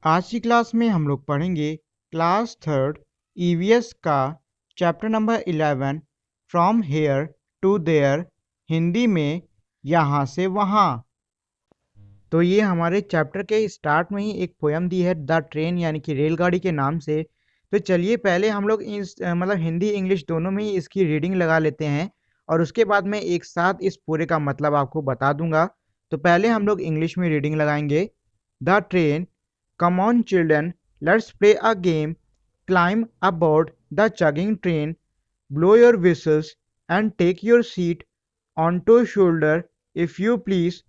आज की क्लास में हम लोग पढ़ेंगे क्लास थर्ड ईवीएस का chapter number 11 from here to there, Hindi में यहाँ से वहाँ। तो ये हमारे चैप्टर के स्टार्ट में ही एक पोयम दी है द ट्रेन यानी कि रेलगाड़ी के नाम से। तो चलिए पहले हम लोग इस मतलब हिंदी इंग्लिश दोनों में ही इसकी रीडिंग लगा लेते हैं और उसके बाद मैं एक साथ इस पूरे का मतलब आपको बता दूंगा। तो पहले हम लोग इंग्लिश में रीडिंग लगाएंगे। The train, come on children, let's play a game. Climb aboard the chugging train, blow your whistles and take your seat onto shoulder if you please.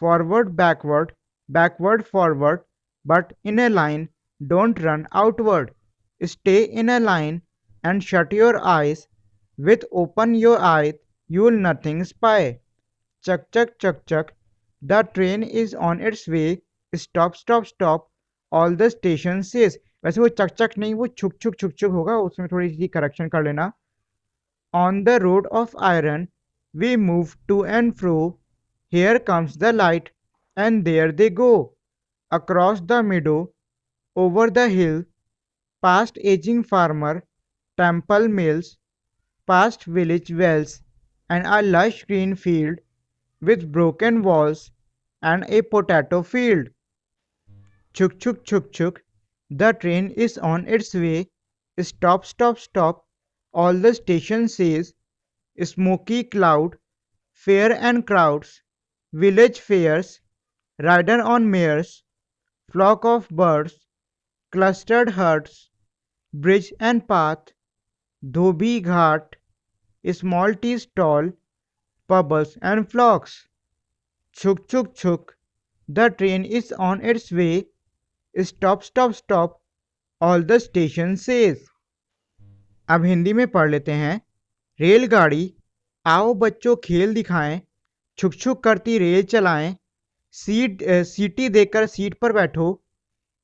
Forward, backward, backward, forward, but in a line, don't run outward. Stay in a line and shut your eyes. With open your eyes, you'll nothing spy. Chuck, chuck, chuck, chuck. The train is on its way. Stop, stop, stop. All the station says. वैसे वो चक चक नहीं, वो छुक छुक छुक छुक होगा, उसमें थोड़ी सी करेक्शन कर लेना। On the road of iron, we move to and fro. Here comes the light, and there they go. Across the meadow, over the hill, past aging farmer, temple mills, past village wells, and a lush green field with broken walls and a potato field. Chuk chuk chuk chuk. The train is on its way. Stop, stop, stop. All the station says. Smoky cloud, fair and crowds, village fairs, rider on mares, flock of birds, clustered huts, bridge and path, dhobi ghat, small tea stall, bubbles and flocks. Chuk chuk chuk. The train is on its way. Stop, stop, stop. All the station says. अब हिंदी में पढ़ लेते हैं। रेलगाड़ी, आओ बच्चों खेल दिखाएं, छुक छुक करती रेल चलाएं, सीटी देकर सीट पर बैठो,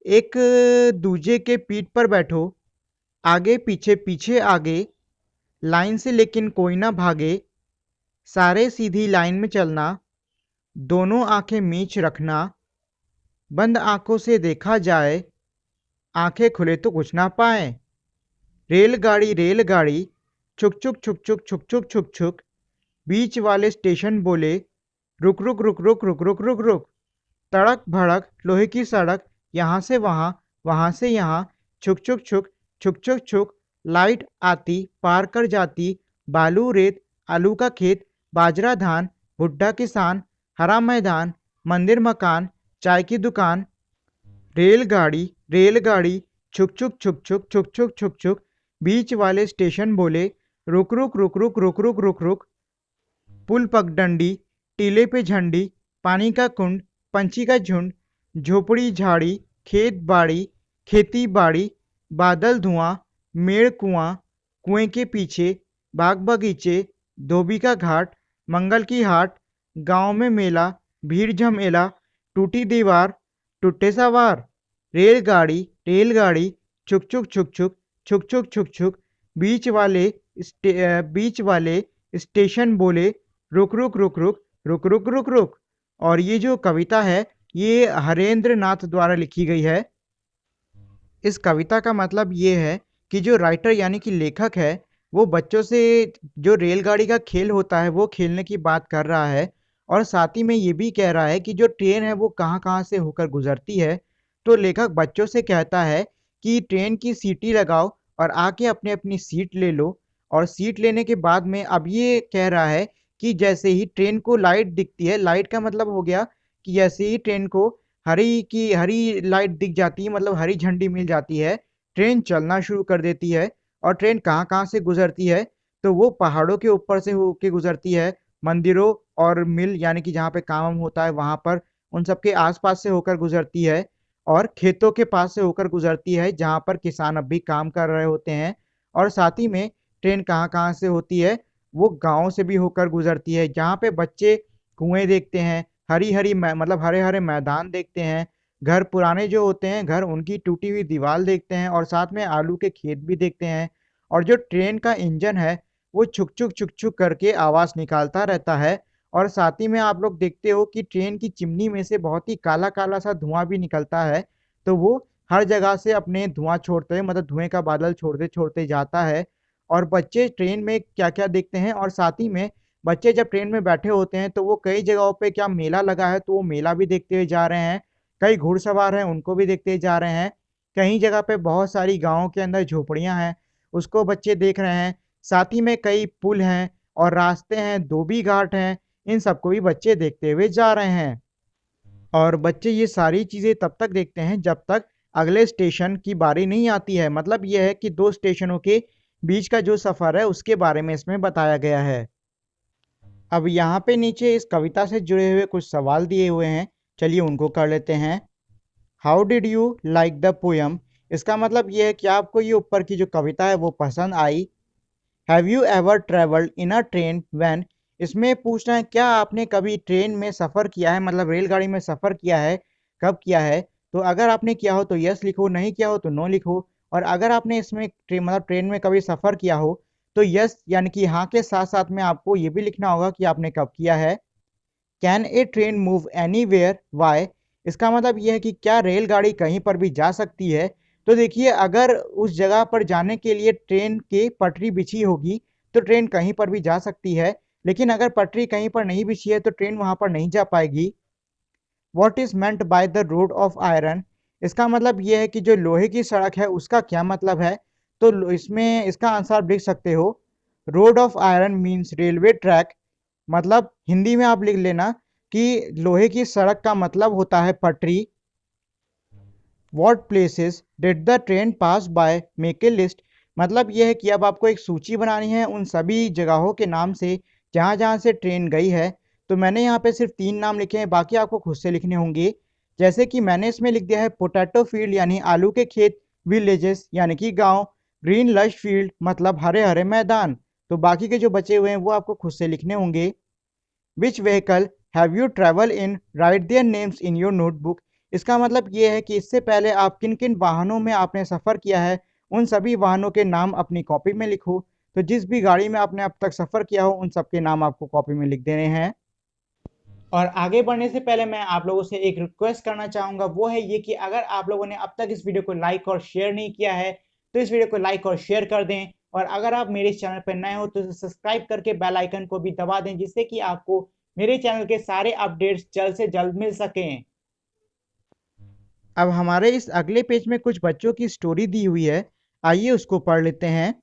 एक दूजे के पीठ पर बैठो, आगे पीछे पीछे आगे, लाइन से लेकिन कोई ना भागे, सारे सीधी लाइन में चलना, दोनों आंखें मीच रखना, बंद आंखों से देखा जाए, आंखें खुले तो कुछ ना पाए। रेलगाड़ी रेलगाड़ी, छुक छुक छुक छुक छुक छुक छुक छुक, बीच वाले स्टेशन बोले, रुक रुक रुक रुक रुक रुक रुक रुक, तड़क भड़क लोहे की सड़क, यहाँ से वहाँ, वहाँ से यहाँ, छुक छुक छुक छुक छुक छुक, लाइट आती पार कर जाती, बालू रेत आलू का खेत, बाजरा धान, भुट्टा किसान, हरा मैदान, मंदिर मकान, चाय की दुकान। रेलगाड़ी रेलगाड़ी, छुक छुक छुक छुक छुक छुक छुक छुक, बीच वाले स्टेशन बोले, रुक रुक रुक रुक रुक रुक रुक रुक, पुल पगडंडी, टीले पे झंडी, पानी का कुंड, पंछी का झुंड, झोपड़ी झाड़ी, खेत बाड़ी, खेती बाड़ी, बादल धुआं, मेड़ कुआं, कुएं के पीछे, बाग बगीचे, धोबी का घाट, मंगल की हाट, गांव में मेला, भीड़ झमेला, टूटी दीवार, टूटे सवार। रेलगाड़ी रेलगाड़ी, छुक छुक छुक छुक छुक छुक छुक छुक, बीच वाले स्टेशन बोले, रुक रुक रुक रुक रुक रुक रुक रुक। और ये जो कविता है ये हरेंद्र नाथ द्वारा लिखी गई है। इस कविता का मतलब ये है कि जो राइटर यानी कि लेखक है वो बच्चों से जो रेलगाड़ी का खेल होता है वो खेलने की बात कर रहा है और साथ ही में ये भी कह रहा है कि जो ट्रेन है वो कहाँ कहाँ से होकर गुजरती है। तो लेखक बच्चों से कहता है कि ट्रेन की सीटी लगाओ और आके अपनी अपनी सीट ले लो। और सीट लेने के बाद में अब ये कह रहा है कि जैसे ही ट्रेन को लाइट दिखती है, लाइट का मतलब हो गया कि जैसे ही ट्रेन को हरी लाइट दिख जाती है, मतलब हरी झंडी मिल जाती है, ट्रेन चलना शुरू कर देती है। और ट्रेन कहाँ कहाँ से गुजरती है, तो वो पहाड़ों के ऊपर से होके गुजरती है, मंदिरों और मिल यानी कि जहाँ पे काम होता है वहां पर उन सबके आसपास से होकर गुजरती है, और खेतों के पास से होकर गुजरती है जहाँ पर किसान अब भी काम कर रहे होते हैं। और साथ ही में ट्रेन कहाँ कहाँ से होती है, वो गाँव से भी होकर गुजरती है जहाँ पे बच्चे कुएं देखते हैं, हरी हरी मतलब हरे हरे मैदान देखते हैं, घर पुराने जो होते हैं घर उनकी टूटी हुई दीवार देखते हैं और साथ में आलू के खेत भी देखते हैं। और जो ट्रेन का इंजन है वो छुक छुक छुक छुक करके आवाज़ निकालता रहता है। और साथ ही में आप लोग देखते हो कि ट्रेन की चिमनी में से बहुत ही काला काला सा धुआं भी निकलता है। तो वो हर जगह से अपने धुआं छोड़ते हैं, मतलब धुएं का बादल छोड़ते छोड़ते जाता है। और बच्चे ट्रेन में क्या क्या देखते हैं, और साथ ही में बच्चे जब ट्रेन में बैठे होते हैं तो वो कई जगहों पे क्या मेला लगा है तो वो मेला भी देखते हुए जा रहे हैं। कई घुड़सवार हैं उनको भी देखते जा रहे हैं। कहीं जगह पे बहुत सारी गाँव के अंदर झोपड़ियां हैं, उसको बच्चे देख रहे हैं। साथ ही में कई पुल हैं और रास्ते हैं, धोबी घाट हैं, इन सबको भी बच्चे देखते हुए जा रहे हैं। और बच्चे ये सारी चीज़ें तब तक देखते हैं जब तक अगले स्टेशन की बारी नहीं आती है। मतलब यह है कि 2 स्टेशनों के बीच का जो सफ़र है उसके बारे में इसमें बताया गया है। अब यहाँ पे नीचे इस कविता से जुड़े हुए कुछ सवाल दिए हुए हैं, चलिए उनको कर लेते हैं। How did you like the poem? इसका मतलब ये है कि आपको ये ऊपर की जो कविता है वो पसंद आई। Have you ever travelled in a train when? इसमें पूछना है क्या आपने कभी ट्रेन में सफ़र किया है, मतलब रेलगाड़ी में सफ़र किया है, कब किया है? तो अगर आपने किया हो तो यस लिखो, नहीं किया हो तो नो लिखो। और अगर आपने इसमें मतलब ट्रेन में कभी सफ़र किया हो तो यस यानी कि हाँ के साथ साथ में आपको ये भी लिखना होगा कि आपने कब किया है। Can a train move anywhere? Why? इसका मतलब यह है कि क्या रेलगाड़ी कहीं पर भी जा सकती है? तो देखिए अगर उस जगह पर जाने के लिए ट्रेन की पटरी बिछी होगी तो ट्रेन कहीं पर भी जा सकती है, लेकिन अगर पटरी कहीं पर नहीं बिछी है तो ट्रेन वहां पर नहीं जा पाएगी। What is meant by the road of iron? इसका मतलब यह है कि जो लोहे की सड़क है उसका क्या मतलब है? तो इसमें इसका आंसर आप लिख सकते हो, road of iron means railway track. मतलब हिंदी में आप लिख लेना कि लोहे की सड़क का मतलब होता है पटरी। What places did the train pass by? Make a list. मतलब यह है कि अब आपको एक सूची बनानी है उन सभी जगहों के नाम से जहाँ जहाँ से ट्रेन गई है। तो मैंने यहाँ पे सिर्फ 3 नाम लिखे हैं, बाकी आपको खुद से लिखने होंगे। जैसे कि मैंने इसमें लिख दिया है पोटैटो फील्ड यानी आलू के खेत, विलेजेस यानी कि गांव, ग्रीन लश फील्ड मतलब हरे हरे मैदान। तो बाकी के जो बचे हुए हैं वो आपको खुद से लिखने होंगे। Which vehicle have you travel in? Write their names in your notebook. इसका मतलब ये है कि इससे पहले आप किन किन वाहनों में आपने सफ़र किया है उन सभी वाहनों के नाम अपनी कॉपी में लिखो। तो जिस भी गाड़ी में आपने अब तक सफ़र किया हो उन सबके नाम आपको कॉपी में लिख देने हैं। और आगे बढ़ने से पहले मैं आप लोगों से एक रिक्वेस्ट करना चाहूँगा, वो है ये कि अगर आप लोगों ने अब तक इस वीडियो को लाइक और शेयर नहीं किया है तो इस वीडियो को लाइक और शेयर कर दें। और अगर आप मेरे इस चैनल पर नए हो तो सब्सक्राइब करके बेल आइकन को भी दबा दें, जिससे कि आपको मेरे चैनल के सारे अपडेट्स जल्द से जल्द मिल सकें। अब हमारे इस अगले पेज में कुछ बच्चों की स्टोरी दी हुई है, आइए उसको पढ़ लेते हैं।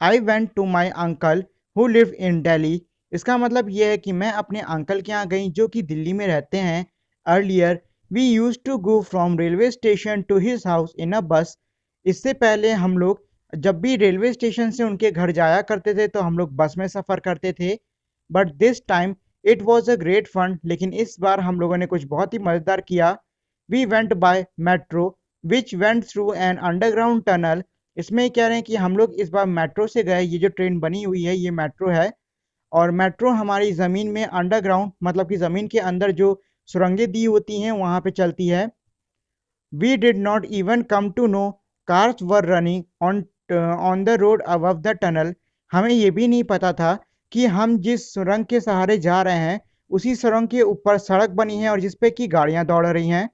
I went to my uncle who live in Delhi. इसका मतलब यह है कि मैं अपने अंकल के यहाँ गई जो कि दिल्ली में रहते हैं। Earlier we use to go from railway station to his house in a bus. इससे पहले हम लोग जब भी रेलवे स्टेशन से उनके घर जाया करते थे तो हम लोग बस में सफ़र करते थे। But this time it was a great fun, लेकिन इस बार हम लोगों ने कुछ बहुत ही मज़ेदार किया। We went by metro which went through an underground tunnel. इसमें कह रहे हैं कि हम लोग इस बार मेट्रो से गए, ये जो ट्रेन बनी हुई है ये मेट्रो है। और मेट्रो हमारी ज़मीन में अंडरग्राउंड मतलब कि ज़मीन के अंदर जो सुरंगें दी होती हैं वहाँ पे चलती है। We did not even come to know cars were running on the road above the tunnel. हमें ये भी नहीं पता था कि हम जिस सुरंग के सहारे जा रहे हैं उसी सुरंग के ऊपर सड़क बनी है और जिस पे कि गाड़ियाँ दौड़ रही हैं।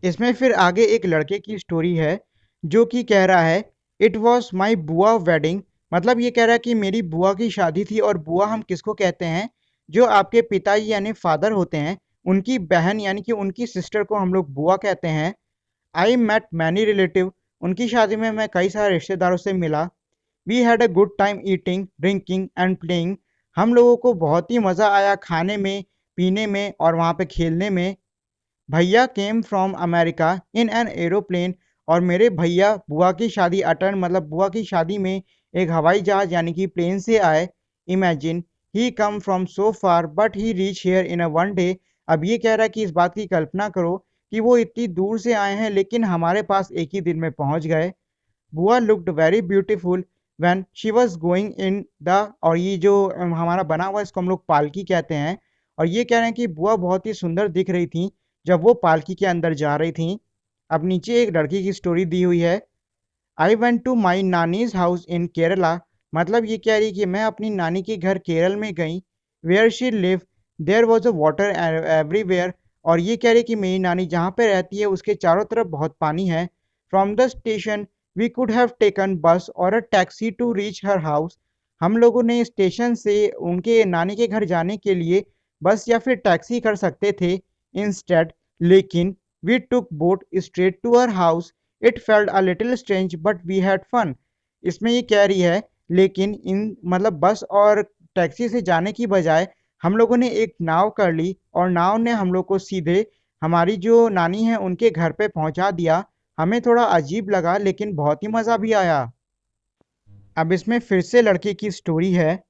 इसमें फिर आगे एक लड़के की स्टोरी है जो कि कह रहा है इट वॉज माई बुआ वेडिंग। मतलब ये कह रहा है कि मेरी बुआ की शादी थी। और बुआ हम किसको कहते हैं? जो आपके पिताजी यानी फादर होते हैं उनकी बहन यानी कि उनकी सिस्टर को हम लोग बुआ कहते हैं। I met many relative. उनकी शादी में मैं कई सारे रिश्तेदारों से मिला। We had a good time eating drinking and playing. हम लोगों को बहुत ही मज़ा आया खाने में, पीने में और वहाँ पे खेलने में। भैया came from America in an aeroplane. और मेरे भैया बुआ की शादी अटेंड मतलब बुआ की शादी में एक हवाई जहाज यानी कि प्लेन से आए। Imagine he come from so far but he reach here in a one day. अब ये कह रहा है कि इस बात की कल्पना करो कि वो इतनी दूर से आए हैं लेकिन हमारे पास एक ही दिन में पहुंच गए। बुआ looked very beautiful when she was going in the. और ये जो हमारा बना हुआ है इसको हम लोग पालकी कहते हैं। और ये कह रहे हैं कि बुआ बहुत ही सुंदर दिख रही थी जब वो पालकी के अंदर जा रही थी। अब नीचे एक लड़की की स्टोरी दी हुई है। I went to my nani's house in Kerala. मतलब ये कह रही कि मैं अपनी नानी के घर केरल में गई। Where she live there was a water everywhere. और ये कह रही कि मेरी नानी जहाँ पे रहती है उसके चारों तरफ बहुत पानी है। From the station we could have taken bus or a taxi to reach her house. हम लोगों ने स्टेशन से उनके नानी के घर जाने के लिए बस या फिर टैक्सी कर सकते थे इंस्टेड, लेकिन we took boat straight to her house. It felt a little strange but we had fun. इसमें ये कह रही है लेकिन इन मतलब बस और टैक्सी से जाने की बजाय हम लोगों ने एक नाव कर ली और नाव ने हम लोग को सीधे हमारी जो नानी है उनके घर पे पहुंचा दिया। हमें थोड़ा अजीब लगा लेकिन बहुत ही मज़ा भी आया। अब इसमें फिर से लड़के की स्टोरी है।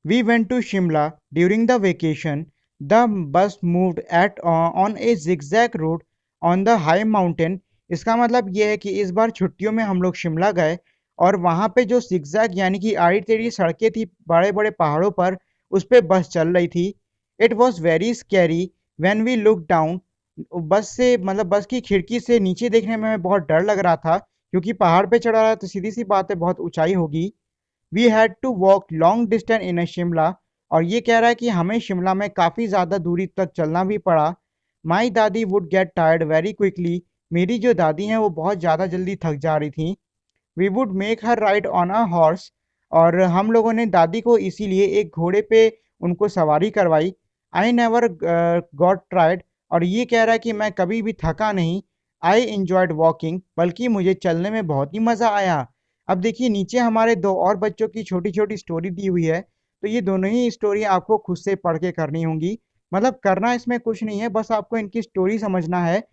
We went to Shimla during the vacation. The bus moved at on a zigzag road on the high mountain. इसका मतलब ये है कि इस बार छुट्टियों में हम लोग शिमला गए और वहाँ पे जो zigzag यानी कि आड़ी टेढ़ी सड़कें थी बड़े बड़े पहाड़ों पर, उस पे बस चल रही थी। It was very scary when we look down. Bus से मतलब बस की खिड़की से नीचे देखने में हमें बहुत डर लग रहा था, क्योंकि पहाड़ पे चढ़ रहा है तो सीधी सी बात है बहुत ऊंचाई होगी। We had to walk long distance in Shimla. और ये कह रहा है कि हमें शिमला में काफ़ी ज़्यादा दूरी तक चलना भी पड़ा। माई दादी would get tired very quickly. मेरी जो दादी हैं वो बहुत ज़्यादा जल्दी थक जा रही थी। We would make her ride on a horse. और हम लोगों ने दादी को इसीलिए एक घोड़े पे उनको सवारी करवाई। I never got tried. और ये कह रहा है कि मैं कभी भी थका नहीं। आई इंजॉयड वॉकिंग, बल्कि मुझे चलने में बहुत ही मज़ा आया। अब देखिए नीचे हमारे दो और बच्चों की छोटी छोटी स्टोरी दी हुई है, तो ये दोनों ही स्टोरी आपको खुद से पढ़ के करनी होंगी। मतलब करना इसमें कुछ नहीं है, बस आपको इनकी स्टोरी समझना है।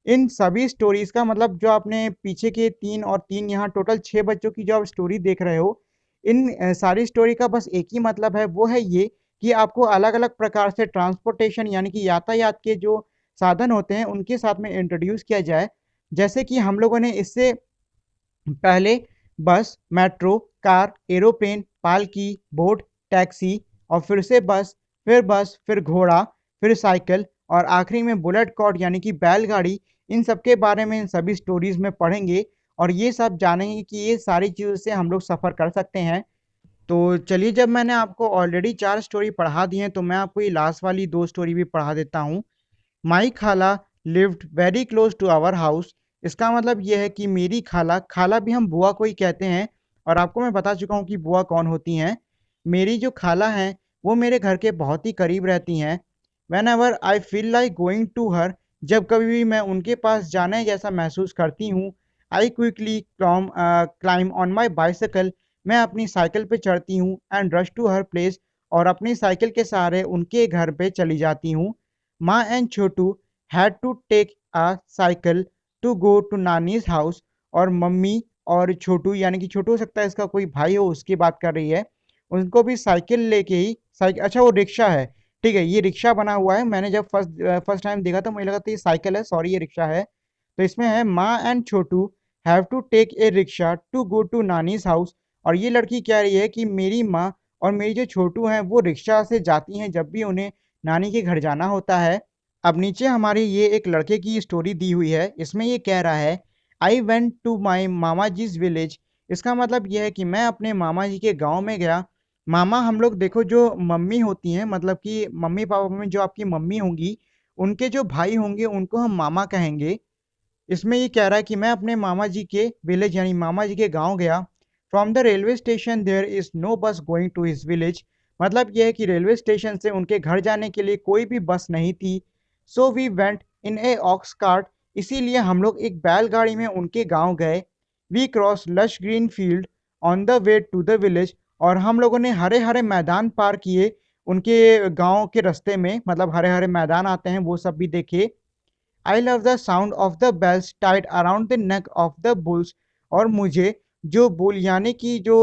इन सभी स्टोरीज का मतलब जो आपने पीछे के 3 और 3 यहाँ टोटल 6 बच्चों की जो आप स्टोरी देख रहे हो, इन सारी स्टोरी का बस एक ही मतलब है, वो है ये कि आपको अलग-अलग प्रकार से ट्रांसपोर्टेशन यानी कि यातायात के जो साधन होते हैं उनके साथ में इंट्रोड्यूस किया जाए। जैसे कि हम लोगों ने इससे पहले बस, मेट्रो, कार, एरोप्लेन, पालकी, बोट, टैक्सी और फिर से बस, फिर घोड़ा, फिर साइकिल और आखिरी में बुलेट कॉर्ड यानी कि बैलगाड़ी। इन सब के बारे में इन सभी स्टोरीज में पढ़ेंगे और ये सब जानेंगे कि ये सारी चीज़ों से हम लोग सफ़र कर सकते हैं। तो चलिए, जब मैंने आपको ऑलरेडी 4 स्टोरी पढ़ा दी हैं तो मैं आपको ये लास्ट वाली 2 स्टोरी भी पढ़ा देता हूँ। My khala lived very close to our house. इसका मतलब यह है कि मेरी खाला, खाला भी हम बुआ को ही कहते हैं और आपको मैं बता चुका हूँ कि बुआ कौन होती हैं। मेरी जो खाला हैं वो मेरे घर के बहुत ही करीब रहती हैं। Whenever I feel like going to her, जब कभी भी मैं उनके पास जाने जैसा महसूस करती हूँ, I quickly climb on my bicycle, मैं अपनी साइकिल पे चढ़ती हूँ and rush to her place, और अपनी साइकिल के सहारे उनके घर पे चली जाती हूँ। Maa and Chhotu had to take a cycle to go to nani's house. और मम्मी और छोटू यानी कि छोटू हो सकता है इसका कोई भाई हो, उसकी बात कर रही है, उनको भी साइकिल लेके ही साइकिल, अच्छा वो रिक्शा है, ठीक है ये रिक्शा बना हुआ है। मैंने जब फर्स्ट टाइम देखा तो मुझे लगा था ये साइकिल है, सॉरी ये रिक्शा है। तो इसमें है maa and Chhotu have to take a rickshaw to go to nani's house. और ये लड़की कह रही है कि मेरी माँ और मेरी जो छोटू हैं वो रिक्शा से जाती हैं जब भी उन्हें नानी के घर जाना होता है। अब नीचे हमारी ये एक लड़के की स्टोरी दी हुई है, इसमें ये कह रहा है I went to my mama ji's village. इसका मतलब ये है कि मैं अपने मामा जी के गांव में गया। मामा हम लोग देखो जो मम्मी होती हैं, मतलब कि मम्मी पापा में जो आपकी मम्मी होंगी उनके जो भाई होंगे उनको हम मामा कहेंगे। इसमें ये कह रहा है कि मैं अपने मामा जी के विलेज यानी मामा जी के गांव गया। From the railway station there is no bus going to his village. मतलब यह है कि रेलवे स्टेशन से उनके घर जाने के लिए कोई भी बस नहीं थी। So we went in a ox cart. इसीलिए हम लोग एक बैलगाड़ी में उनके गांव गए। We cross lush green field on the way to the village. और हम लोगों ने हरे हरे मैदान पार किए उनके गांव के रास्ते में, मतलब हरे हरे मैदान आते हैं वो सब भी देखे। I love the sound of the bells tied around the neck of the bulls. और मुझे जो बुल यानी कि जो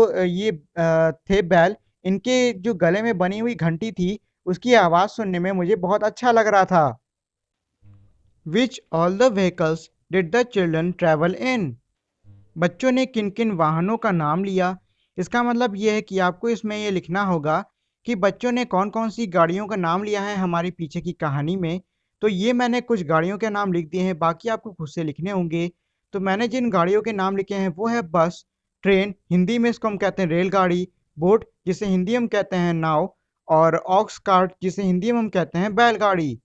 थे बैल, इनके जो गले में बनी हुई घंटी थी उसकी आवाज़ सुनने में मुझे बहुत अच्छा लग रहा था। Which all the vehicles did the children travel in. बच्चों ने किन किन वाहनों का नाम लिया। इसका मतलब ये है कि आपको इसमें ये लिखना होगा कि बच्चों ने कौन कौन सी गाड़ियों का नाम लिया है हमारी पीछे की कहानी में। तो ये मैंने कुछ गाड़ियों के नाम लिख दिए हैं, बाकी आपको खुद से लिखने होंगे। तो मैंने जिन गाड़ियों के नाम लिखे हैं वो है बस, ट्रेन हिंदी में इसको हम कहते हैं रेलगाड़ी, बोट जिसे हिंदी में हम कहते हैं नाव, और ऑक्स कार्ट जिसे हिंदी में हम कहते हैं बैलगाड़ी।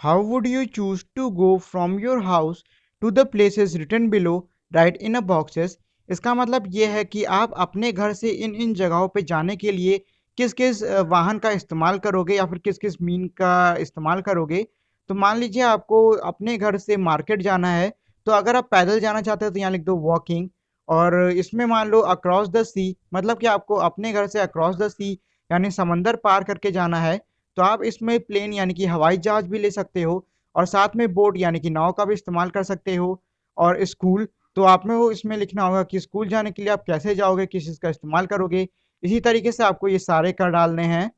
How would you choose to go from your house to the places written below? Write in a boxes. इसका मतलब ये है कि आप अपने घर से इन इन जगहों पे जाने के लिए किस किस वाहन का इस्तेमाल करोगे या फिर किस किस मीन का इस्तेमाल करोगे। तो मान लीजिए आपको अपने घर से मार्केट जाना है, तो अगर आप पैदल जाना चाहते हो तो यहाँ लिख दो वॉकिंग। और इसमें मान लो अक्रॉस द सी, मतलब कि आपको अपने घर से अक्रॉस द सी यानी समंदर पार करके जाना है, तो आप इसमें प्लेन यानी कि हवाई जहाज भी ले सकते हो, और साथ में बोट यानी कि नाव का भी इस्तेमाल कर सकते हो। और स्कूल, तो आप में वो इसमें लिखना होगा कि स्कूल जाने के लिए आप कैसे जाओगे, किस चीज़ का इस्तेमाल करोगे। इसी तरीके से आपको ये सारे कर डालने हैं।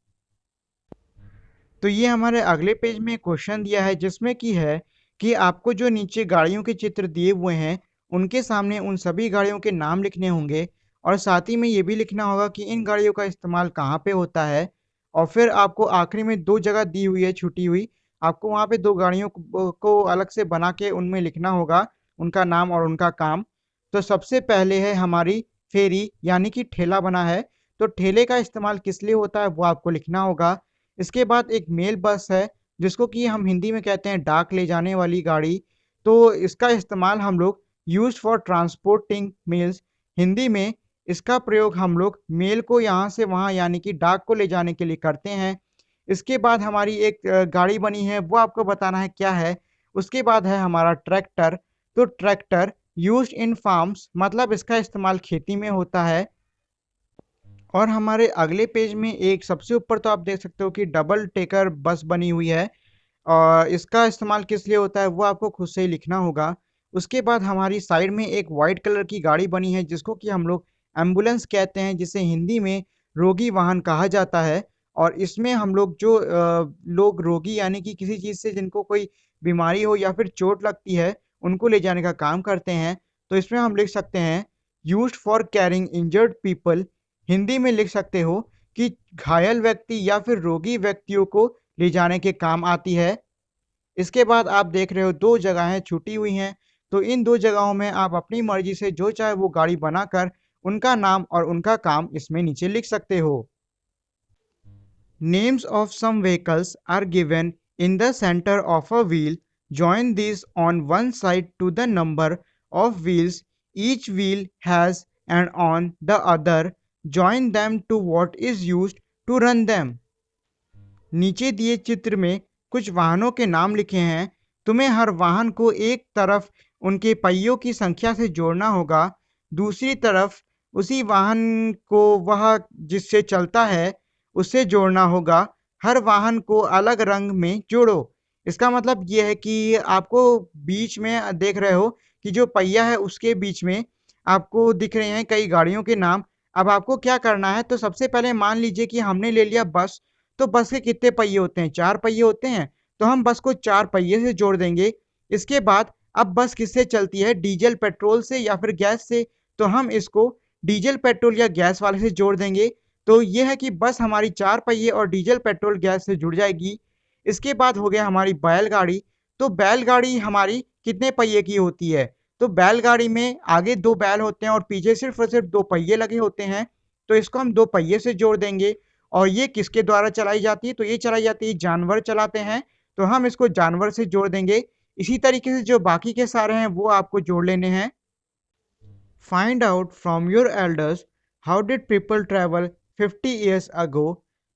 तो ये हमारे अगले पेज में क्वेश्चन दिया है जिसमें कि है कि आपको जो नीचे गाड़ियों के चित्र दिए हुए हैं उनके सामने उन सभी गाड़ियों के नाम लिखने होंगे, और साथ ही में ये भी लिखना होगा कि इन गाड़ियों का इस्तेमाल कहाँ पे होता है। और फिर आपको आखिरी में दो जगह दी हुई है छुटी हुई, आपको वहाँ पे दो गाड़ियों को अलग से बना के उनमें लिखना होगा उनका नाम और उनका काम। तो सबसे पहले है हमारी फेरी यानी कि ठेला बना है, तो ठेले का इस्तेमाल किस लिए होता है वो आपको लिखना होगा। इसके बाद एक मेल बस है जिसको कि हम हिंदी में कहते हैं डाक ले जाने वाली गाड़ी। तो इसका इस्तेमाल हम लोग use for transporting mails, Hindi में इसका प्रयोग हम लोग मेल को यहाँ से वहाँ यानी कि डाक को ले जाने के लिए करते हैं। इसके बाद हमारी एक गाड़ी बनी है वो आपको बताना है क्या है। उसके बाद है हमारा ट्रैक्टर। तो ट्रैक्टर यूज इन फार्म्स, मतलब इसका इस्तेमाल खेती में होता है। और हमारे अगले पेज में एक सबसे ऊपर तो आप देख सकते हो कि डबल टेकर बस बनी हुई है, और इसका इस्तेमाल किस लिए होता है वो आपको खुद से ही लिखना होगा। उसके बाद हमारी साइड में एक वाइट कलर की गाड़ी बनी है जिसको कि हम लोग एम्बुलेंस कहते हैं, जिसे हिंदी में रोगी वाहन कहा जाता है। और इसमें हम लोग जो लोग रोगी यानी कि किसी चीज़ से जिनको कोई बीमारी हो या फिर चोट लगती है उनको ले जाने का काम करते हैं। तो इसमें हम लिख सकते हैं used for carrying injured people, Hindi में लिख सकते हो कि घायल व्यक्ति या फिर रोगी व्यक्तियों को ले जाने के काम आती है। इसके बाद आप देख रहे हो दो जगहें छूटी हुई हैं, तो इन दो जगहों में आप अपनी मर्जी से जो चाहे वो गाड़ी बनाकर उनका नाम और उनका काम इसमें नीचे लिख सकते हो। Names of some vehicles are given in the center of a wheel. Join these on one side to the number of wheels each wheel has, and on the other join them to what is used to run them. नीचे दिए चित्र में कुछ वाहनों के नाम लिखे हैं। तुम्हें हर वाहन को एक तरफ उनके पहियों की संख्या से जोड़ना होगा, दूसरी तरफ उसी वाहन को वह जिससे चलता है उससे जोड़ना होगा। हर वाहन को अलग रंग में जोड़ो। इसका मतलब ये है कि आपको बीच में देख रहे हो कि जो पहिया है उसके बीच में आपको दिख रहे हैं कई गाड़ियों के नाम। अब आपको क्या करना है, तो सबसे पहले मान लीजिए कि हमने ले लिया बस। तो बस के कितने पहिए होते हैं? 4 पहिए होते हैं। तो हम बस को 4 पहिए से जोड़ देंगे। इसके बाद अब बस किससे चलती है? डीजल, पेट्रोल से या फिर गैस से। तो हम इसको डीजल, पेट्रोल या गैस वाले से जोड़ देंगे। तो ये है कि बस हमारी 4 पहिए और डीजल, पेट्रोल, गैस से जुड़ जाएगी। इसके बाद हो गया हमारी बैलगाड़ी। तो बैलगाड़ी हमारी कितने पहिए की होती है? तो बैलगाड़ी में आगे 2 बैल होते हैं और पीछे सिर्फ और सिर्फ 2 पहिए लगे होते हैं। तो इसको हम 2 पहिए से जोड़ देंगे। और ये किसके द्वारा चलाई जाती है? तो ये चलाई जाती है, जानवर चलाते हैं। तो हम इसको जानवर से जोड़ देंगे। इसी तरीके से जो बाकी के सारे हैं वो आपको जोड़ लेने हैं। Find out from your elders how did people travel 50 years ago?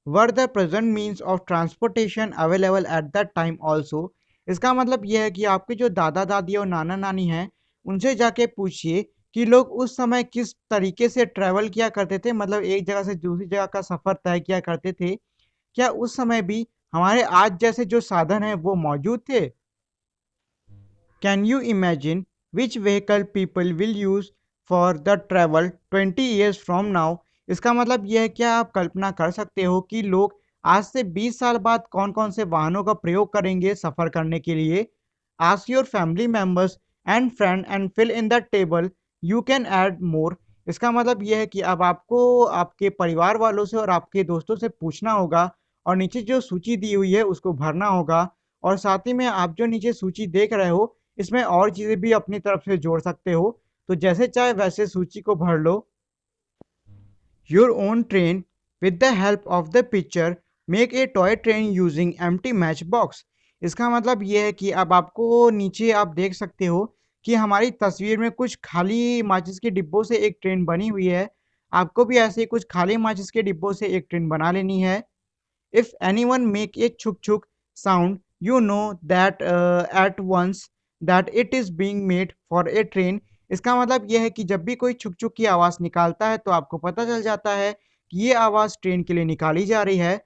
Were the present means of transportation available at that time also? इसका मतलब यह है कि आपके जो दादा दादी और नाना नानी हैं उनसे जाके पूछिए कि लोग उस समय किस तरीके से ट्रैवल किया करते थे, मतलब एक जगह से दूसरी जगह का सफ़र तय किया करते थे। क्या उस समय भी हमारे आज जैसे जो साधन हैं वो मौजूद थे? Can you imagine which vehicle people will use for the travel 20 years from now? इसका मतलब यह है, क्या आप कल्पना कर सकते हो कि लोग आज से 20 साल बाद कौन कौन से वाहनों का प्रयोग करेंगे सफ़र करने के लिए? Ask your family members and friend and fill in the table. You can add more. इसका मतलब यह है कि अब आपको आपके परिवार वालों से और आपके दोस्तों से पूछना होगा और नीचे जो सूची दी हुई है उसको भरना होगा। और साथ ही में आप जो नीचे सूची देख रहे हो इसमें और चीज़ें भी अपनी तरफ से जोड़ सकते हो। तो जैसे चाहे वैसे सूची को भर लो। Your own train with the help of the picture. Make a toy train using empty matchbox. इसका मतलब ये है कि अब आपको नीचे आप देख सकते हो कि हमारी तस्वीर में कुछ खाली माचिस के डिब्बों से एक ट्रेन बनी हुई है। आपको भी ऐसे ही कुछ खाली माचिस के डिब्बों से एक ट्रेन बना लेनी है। If anyone make a chuk chuk sound, you know that at once that it is being made for a train। इसका मतलब यह है कि जब भी कोई छुक छुक की आवाज़ निकालता है तो आपको पता चल जाता है कि ये आवाज़ ट्रेन के लिए निकाली जा रही है।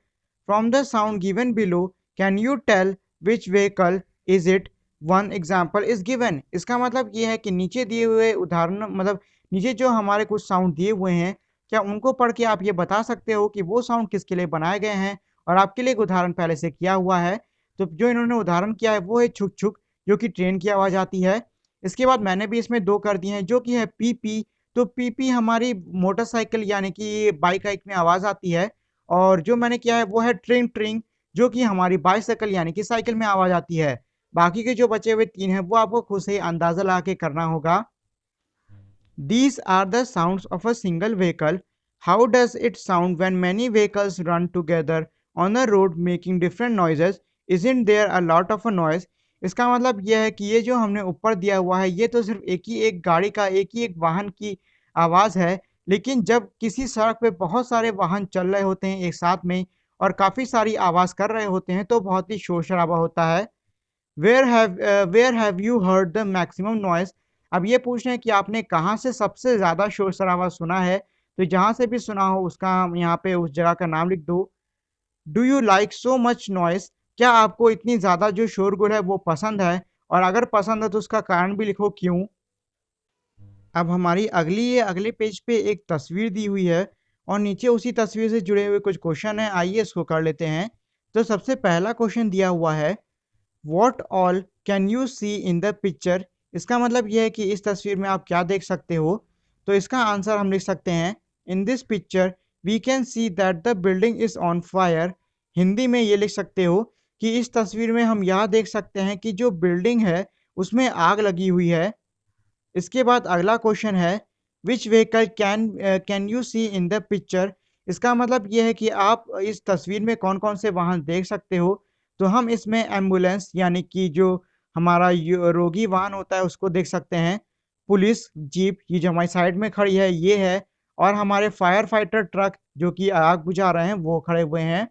From the sound given below, can you tell which vehicle is it? One example is given। इसका मतलब ये है कि नीचे दिए हुए उदाहरण मतलब नीचे जो हमारे कुछ साउंड दिए हुए हैं, क्या उनको पढ़ के आप ये बता सकते हो कि वो साउंड किसके लिए बनाए गए हैं? और आपके लिए एक उदाहरण पहले से किया हुआ है। तो जो इन्होंने उदाहरण किया है वो है छुक छुक, जो कि ट्रेन की आवाज़ आती है। इसके बाद मैंने भी इसमें 2 कर दिए हैं जो कि है पी पी। तो पी पी हमारी मोटरसाइकिल यानी कि बाइक वाइक में आवाज़ आती है। और जो मैंने किया है वो है ट्रिंग ट्रिंग, जो कि हमारी बाइसाइकिल यानी कि साइकिल में आवाज़ आती है। बाकी के जो बचे हुए 3 हैं वो आपको खुद से ही अंदाज़ा लगा के करना होगा। These are the sounds of a single vehicle. How does it sound when many vehicles run together on a road making different noises? Isn't there a lot of a noise? इसका मतलब यह है कि ये जो हमने ऊपर दिया हुआ है ये तो सिर्फ एक गाड़ी का एक ही एक वाहन की आवाज़ है। लेकिन जब किसी सड़क पे बहुत सारे वाहन चल रहे होते हैं एक साथ में और काफ़ी सारी आवाज़ कर रहे होते हैं तो बहुत ही शोर शराबा होता है। Where have you heard the maximum noise? अब ये पूछ रहे हैं कि आपने कहाँ से सबसे ज़्यादा शोर-शराबा सुना है? तो जहाँ से भी सुना हो उसका यहाँ पे उस जगह का नाम लिख दो। Do you like so much noise? क्या आपको इतनी ज़्यादा जो शोरगुल है वो पसंद है? और अगर पसंद है तो उसका कारण भी लिखो क्यों? अब हमारी अगले पेज पे एक तस्वीर दी हुई है और नीचे उसी तस्वीर से जुड़े हुए कुछ क्वेश्चन हैं। आइए इसको कर लेते हैं। तो सबसे पहला क्वेश्चन दिया हुआ है, what all can you see in the picture? इसका मतलब यह है कि इस तस्वीर में आप क्या देख सकते हो? तो इसका आंसर हम लिख सकते हैं, in this picture we can see that the building is on fire. Hindi में ये लिख सकते हो कि इस तस्वीर में हम यह देख सकते हैं कि जो बिल्डिंग है उसमें आग लगी हुई है। इसके बाद अगला क्वेश्चन है, which vehicle can you see in the picture? इसका मतलब ये है कि आप इस तस्वीर में कौन-कौन से वाहन देख सकते हो? तो हम इसमें एम्बुलेंस यानी कि जो हमारा रोगी वाहन होता है उसको देख सकते हैं। पुलिस जीप ये जो हमारी साइड में खड़ी है ये है। और हमारे फायर फाइटर ट्रक जो कि आग बुझा रहे हैं वो खड़े हुए हैं।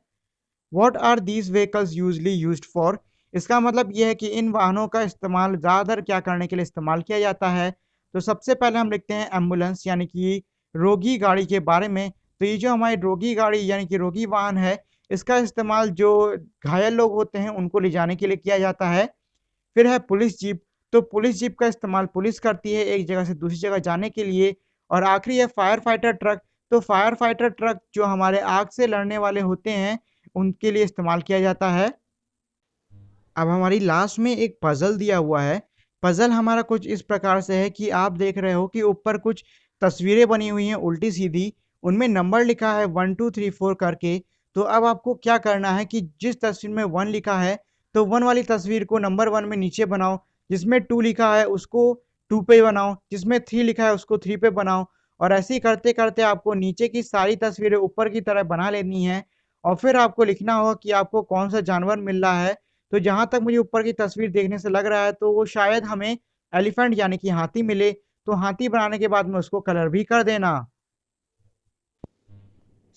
What are these vehicles usually used for? इसका मतलब ये है कि इन वाहनों का इस्तेमाल ज़्यादातर क्या करने के लिए इस्तेमाल किया जाता है? तो सबसे पहले हम लिखते हैं एम्बुलेंस यानी कि रोगी गाड़ी के बारे में। तो ये जो हमारी रोगी गाड़ी यानी कि रोगी वाहन है, इसका इस्तेमाल जो घायल लोग होते हैं उनको ले जाने के लिए किया जाता है। फिर है पुलिस जीप। तो पुलिस जीप का इस्तेमाल पुलिस करती है एक जगह से दूसरी जगह जाने के लिए। और आखिरी है फायर फाइटर ट्रक। तो फायर फाइटर ट्रक जो हमारे आग से लड़ने वाले होते हैं उनके लिए इस्तेमाल किया जाता है। अब हमारी लास्ट में एक पज़ल दिया हुआ है। पज़ल हमारा कुछ इस प्रकार से है कि आप देख रहे हो कि ऊपर कुछ तस्वीरें बनी हुई हैं उल्टी-सीधी, उनमें नंबर लिखा है 1 2 3 4 करके। तो अब आपको क्या करना है कि जिस तस्वीर में 1 लिखा है, तो 1 वाली तस्वीर को नंबर 1 में नीचे बनाओ, जिसमें 2 लिखा है उसको 2 पे बनाओ, जिसमें 3 लिखा है उसको 3 पे बनाओ। और ऐसे ही करते-करते आपको नीचे की सारी तस्वीरें ऊपर की तरह बना लेनी है। और फिर आपको लिखना होगा कि आपको कौन-सा जानवर मिल रहा है। तो जहाँ तक मुझे ऊपर की तस्वीर देखने से लग रहा है तो वो शायद हमें एलिफेंट यानी कि हाथी मिले। तो हाथी बनाने के बाद में उसको कलर भी कर देना।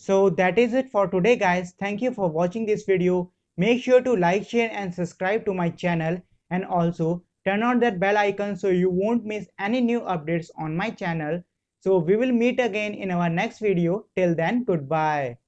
So that is it for today guys. Thank you for watching this video. Make sure to like, share and subscribe to my channel, and also turn on that bell icon so you won't miss any new updates on my channel. So we will meet again in our next video. Till then, goodbye.